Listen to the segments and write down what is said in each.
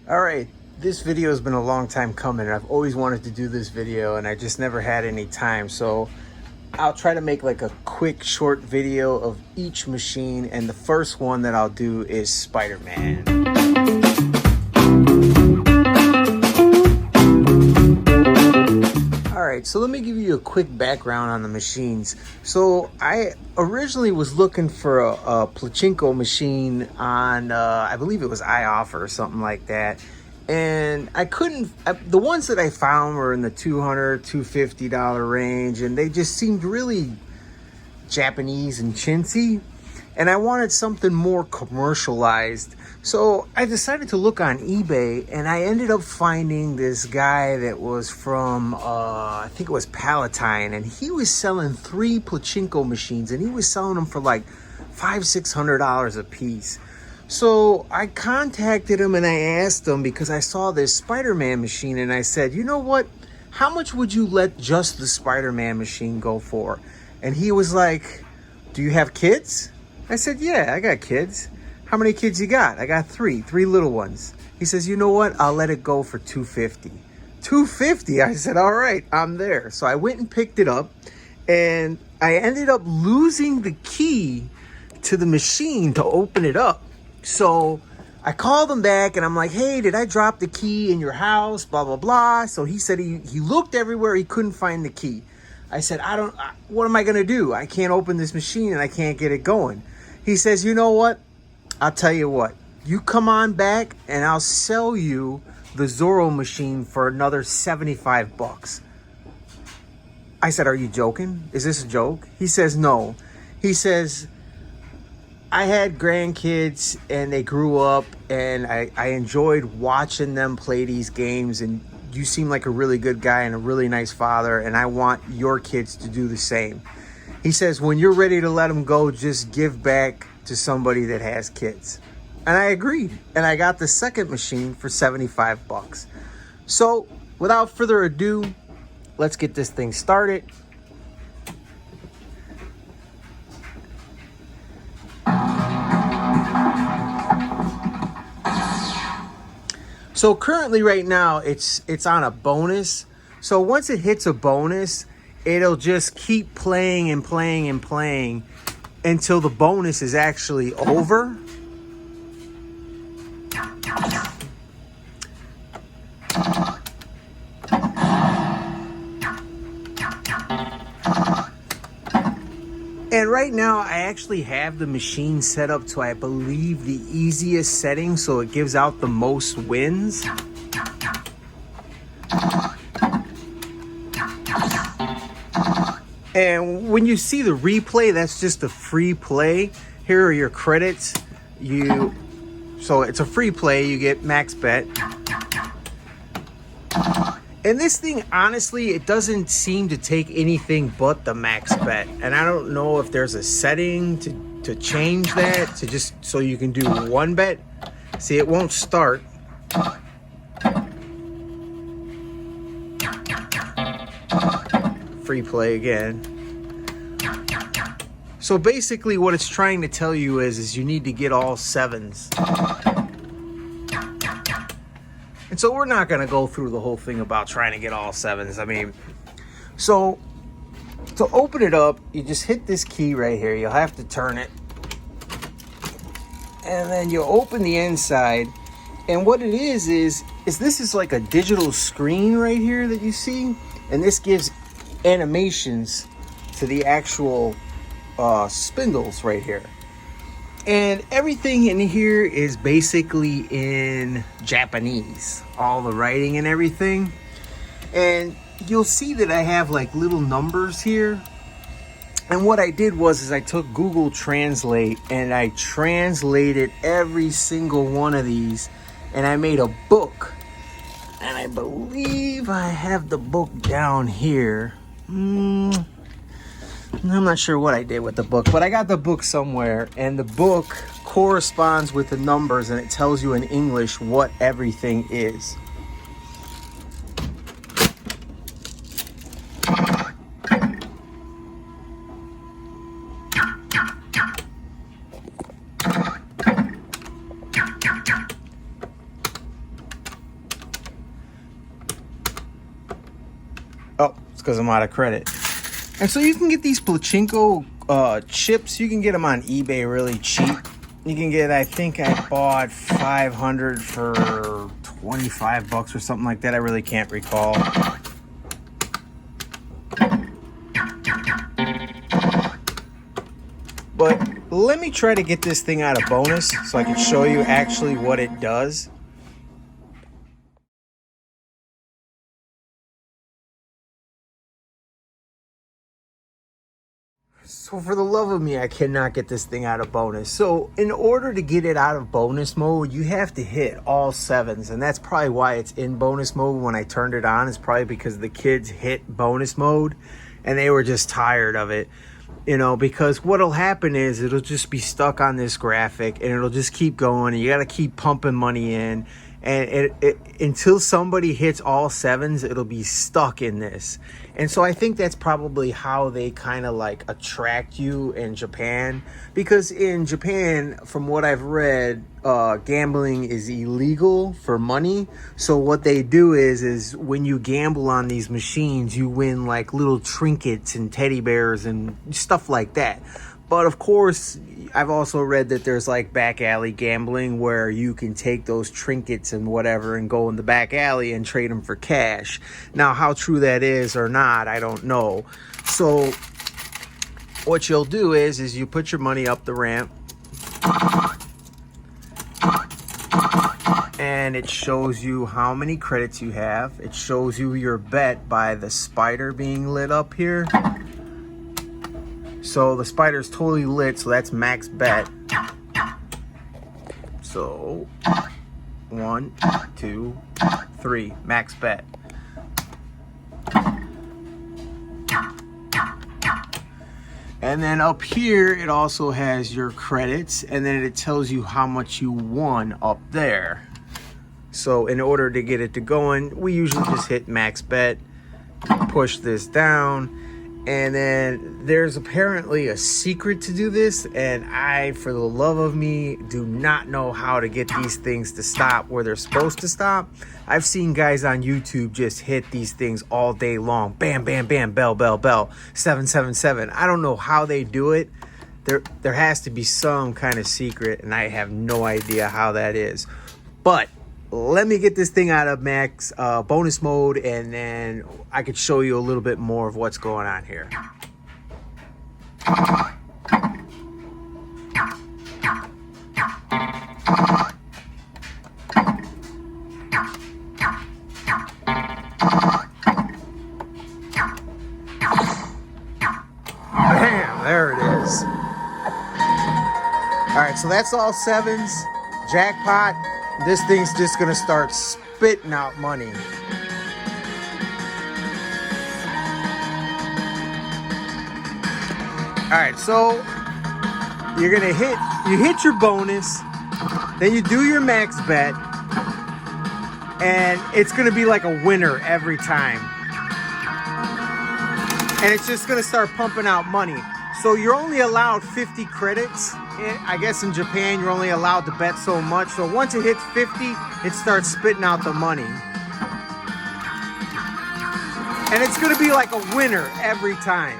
All right, this video has been a long time coming. I've always wanted to do this video and I just never had any time. So I'll try to make like a quick short video of each machine. And the first one that I'll do is Spider-Man. All right, so let me give you a quick background on the machines. So I originally was looking for a Pachinko machine on, I believe it was iOffer or something like that. And I couldn't, the ones that I found were in the $200, $250 range, and they just seemed really Japanese and chintzy. And I wanted something more commercialized. So I decided to look on eBay, and I ended up finding this guy that was from, I think it was Palatine, and he was selling 3 Pachinko machines, and he was selling them for like $500-600 a piece. So I contacted him and I asked him, because I saw this Spider-Man machine, and I said, you know what? How much would you let just the Spider-Man machine go for? And he was like, do you have kids? I said, yeah, I got kids. How many kids you got? I got 3 little ones. He says, you know what? I'll let it go for $250. $250? I said, all right, I'm there. So I went and picked it up, and I ended up losing the key to the machine to open it up. So I called him back and I'm like, hey, did I drop the key in your house? Blah, blah, blah. So he said he looked everywhere. He couldn't find the key. I said, what am I going to do? I can't open this machine and I can't get it going. He says, you know what? I'll tell you what, you come on back and I'll sell you the Zorro machine for another 75 bucks. I said, are you joking? Is this a joke? He says, no. He says, I had grandkids and they grew up and I enjoyed watching them play these games, and you seem like a really good guy and a really nice father, and I want your kids to do the same. He says, when you're ready to let them go, just give back to somebody that has kids. And I agreed, and I got the second machine for 75 bucks. So without further ado, let's get this thing started. So currently right now it's on a bonus. So once it hits a bonus, it'll just keep playing and playing and playing until the bonus is actually over. And right now I actually have the machine set up to, I believe, the easiest setting, so it gives out the most wins. And when you see the replay, that's just a free play. Here are your credits. So it's a free play, you get max bet. And this thing, honestly, it doesn't seem to take anything but the max bet. And I don't know if there's a setting to change that, to just so you can do 1 bet. See, it won't start. Free play again. So basically what it's trying to tell you is you need to get all 7s. And so we're not going to go through the whole thing about trying to get all 7s. I mean, so to open it up, you just hit this key right here. You'll have to turn it. And then you open the inside. And what it is this is like a digital screen right here that you see. And this gives animations to the actual spindles right here. And everything in here is basically in Japanese, all the writing and everything. And you'll see that I have like little numbers here. And what I did was I took Google Translate and I translated every single one of these, and I made a book. And I believe I have the book down here. I'm not sure what I did with the book, but I got the book somewhere, and the book corresponds with the numbers, and it tells you in English what everything is. It's because I'm out of credit. And so you can get these Pachinko chips. You can get them on eBay really cheap. You can get, I think I bought 500 for 25 bucks or something like that. I really can't recall. But let me try to get this thing out of bonus so I can show you actually what it does. So for the love of me, I cannot get this thing out of bonus. So in order to get it out of bonus mode, you have to hit all sevens. And that's probably why it's in bonus mode when I turned it on. It's probably because the kids hit bonus mode and they were just tired of it. You know, because what'll happen is it'll just be stuck on this graphic and it'll just keep going. And you got to keep pumping money in. And until somebody hits all sevens, it'll be stuck in this. And so I think that's probably how they kind of like attract you in Japan. Because in Japan, from what I've read, gambling is illegal for money. So what they do is when you gamble on these machines, you win like little trinkets and teddy bears and stuff like that. But of course, I've also read that there's like back alley gambling where you can take those trinkets and whatever and go in the back alley and trade them for cash. Now, how true that is or not, I don't know. So what you'll do is you put your money up the ramp and it shows you how many credits you have. It shows you your bet by the spider being lit up here. So the spider's totally lit, so that's max bet. So 1, 2, 3, max bet. And then up here, it also has your credits, and then it tells you how much you won up there. So in order to get it to going, we usually just hit max bet, push this down. And then there's apparently a secret to do this, and I, for the love of me, do not know how to get these things to stop where they're supposed to stop. I've seen guys on YouTube just hit these things all day long. Bam, bam, bam, bell, bell, bell, 777. I don't know how they do it. There has to be some kind of secret, and I have no idea how that is. But let me get this thing out of max bonus mode, and then I could show you a little bit more of what's going on here. Bam, there it is. All right, so that's all sevens, jackpot. This thing's just gonna start spitting out money. All right, so you're gonna hit your bonus, then you do your max bet, and it's gonna be like a winner every time. And it's just gonna start pumping out money. So you're only allowed 50 credits. I guess in Japan, you're only allowed to bet so much. So once it hits 50, it starts spitting out the money. And it's gonna be like a winner every time.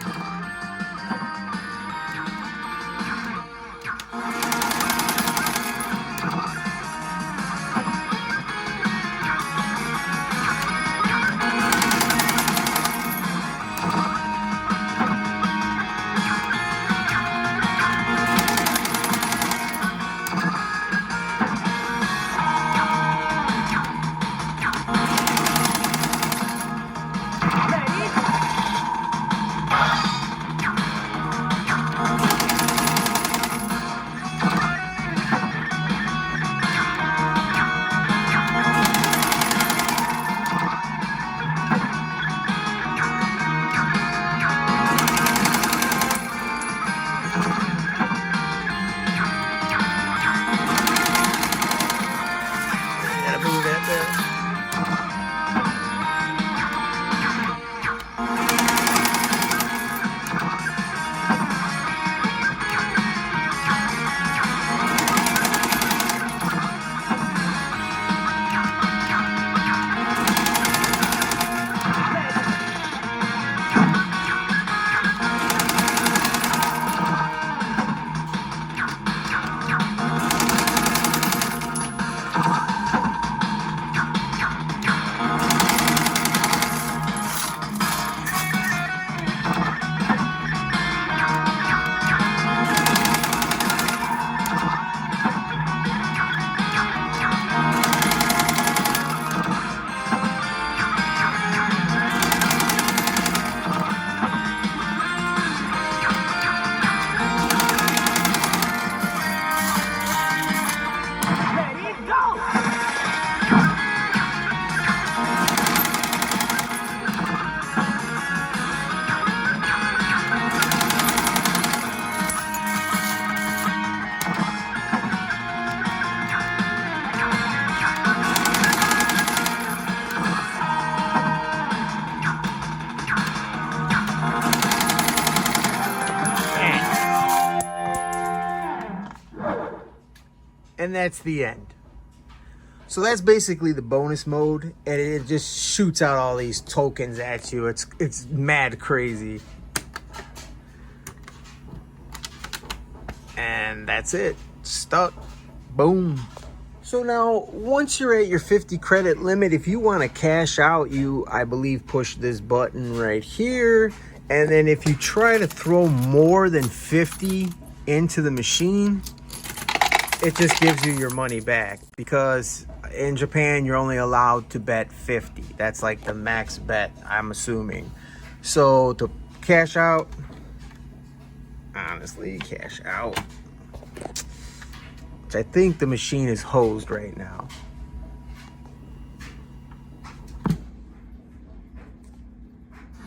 and that's the end. So that's basically the bonus mode, and it just shoots out all these tokens at you. It's mad crazy. And that's it. Stuck. Boom. So now, once you're at your 50 credit limit, if you want to cash out, you, I believe, push this button right here. And then if you try to throw more than 50 into the machine, it just gives you your money back, because in Japan you're only allowed to bet 50. That's like the max bet, I'm assuming. So to cash out, honestly, cash out, which I think the machine is hosed right now.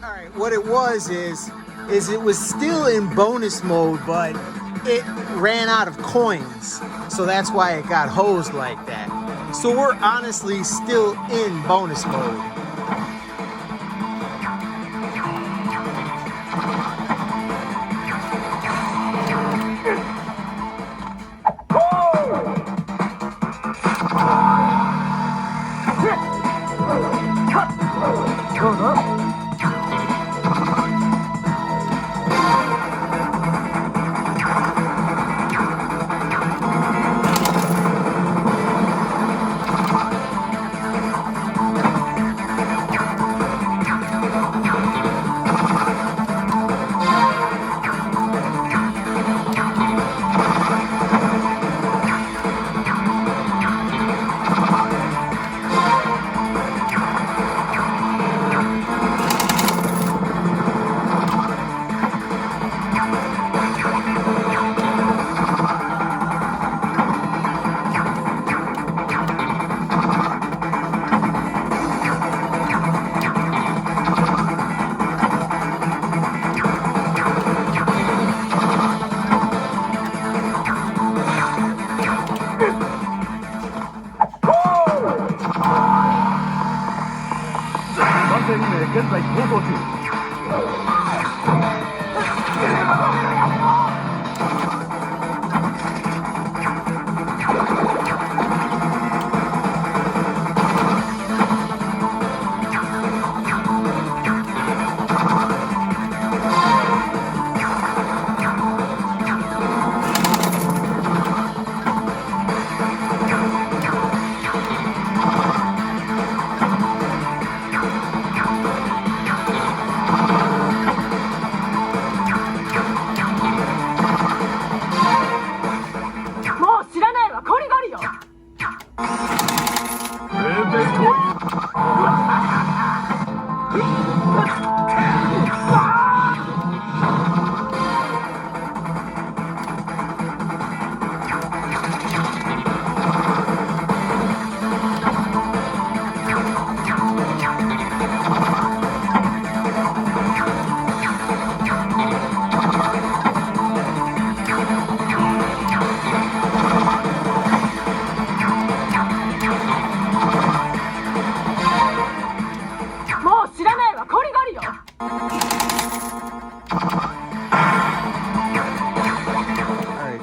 All right, what it was is it was still in bonus mode, but it ran out of coins. So that's why it got hosed like that. So we're honestly still in bonus mode.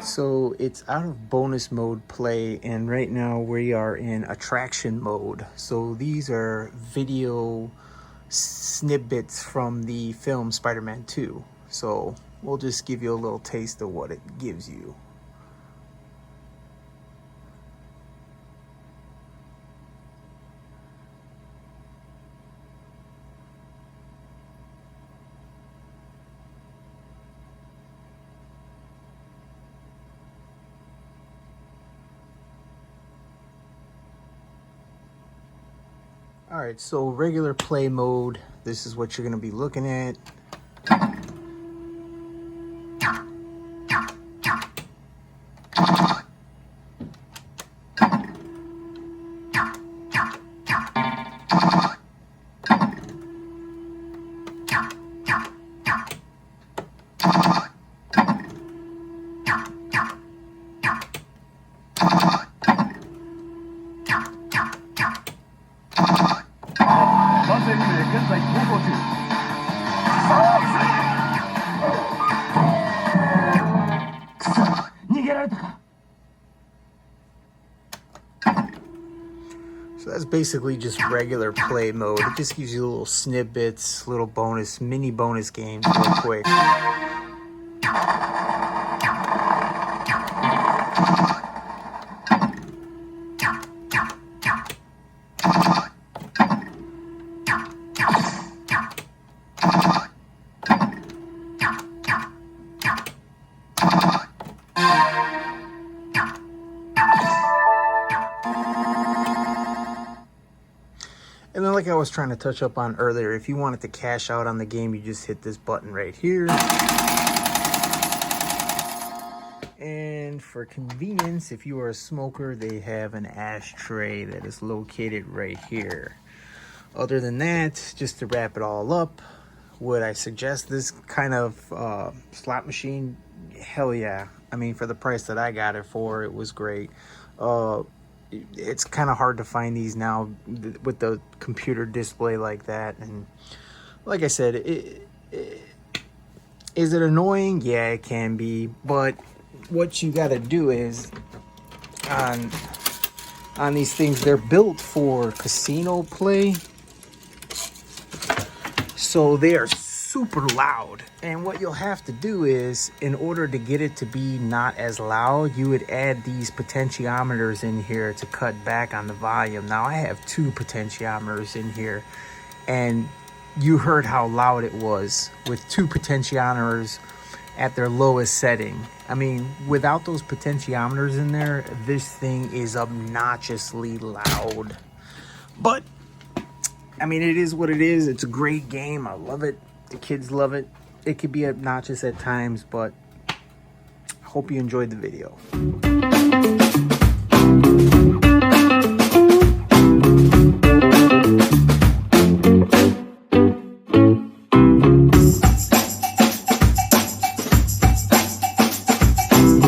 So it's out of bonus mode play, and right now we are in attraction mode. So these are video snippets from the film Spider-Man 2. So we'll just give you a little taste of what it gives you. All right, so regular play mode, this is what you're gonna be looking at. So that's basically just regular play mode. It just gives you little snippets, little bonus, mini bonus games real quick. And then, like I was trying to touch up on earlier, if you wanted to cash out on the game, you just hit this button right here. And for convenience, if you are a smoker, they have an ashtray that is located right here. Other than that, just to wrap it all up, would I suggest this kind of slot machine? Hell yeah. I mean, for the price that I got it for, it was great. It's kind of hard to find these now with the computer display like that. And like I said, is it annoying? Yeah, it can be. But what you got to do is on these things, they're built for casino play. So they are super loud. And what you'll have to do is, in order to get it to be not as loud, you would add these potentiometers in here to cut back on the volume. Now I have 2 potentiometers in here, and you heard how loud it was with 2 potentiometers at their lowest setting. I mean, without those potentiometers in there, this thing is obnoxiously loud. But I mean, it is what it is. It's a great game. I love it. The kids love it. It could be obnoxious at times, but I hope you enjoyed the video.